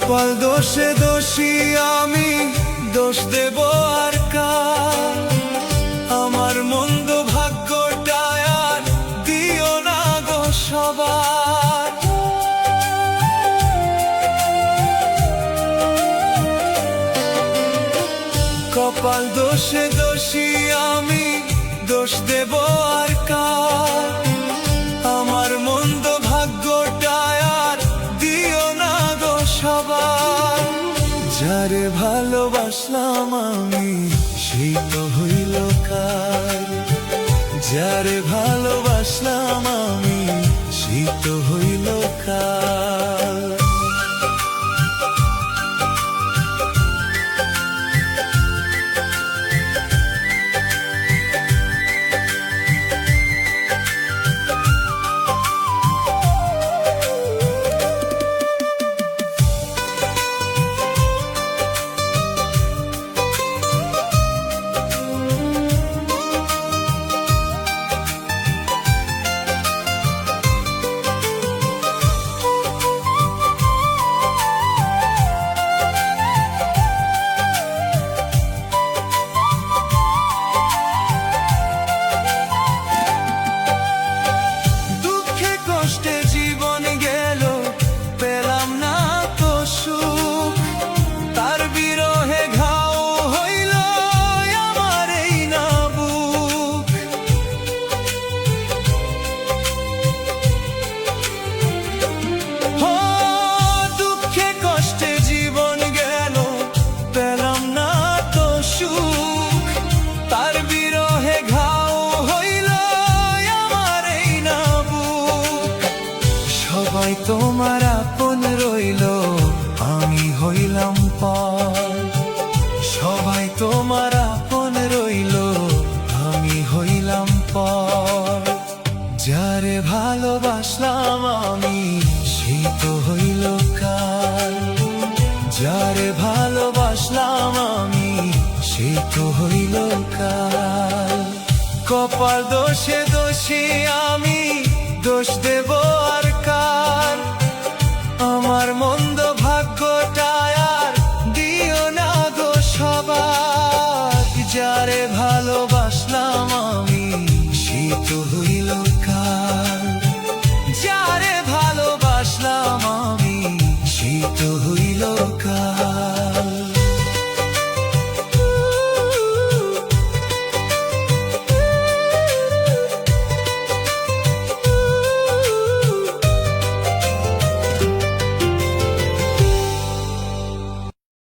কপাল দোষে দোষী আমি, দোষ দেব আর কার? আমার মন্দ ভাগ্যটা আর দিও না গো সবার। কপাল দোষে দোষী আমি, দোষ দেব আর কার? আমার মন্দ ভাগ্যটা আর দিও না গো সবার। যারে ভালোবাসলাম আমি, সেই তো হইল কার। যারে ভালোবাসলাম আমি, সেই তো হইল কার। সবাই তোমার আপন রইল, আমি হইলাম পর। সবাই তোমার আপন রইল, আমি হইলাম পর। যারে ভালোবাসলাম আমি, সে তো হইল কার। যারে ভালোবাসলাম আমি, সে তো হইল কার। কপাল দোষে দোষী আমি, দোষ দেব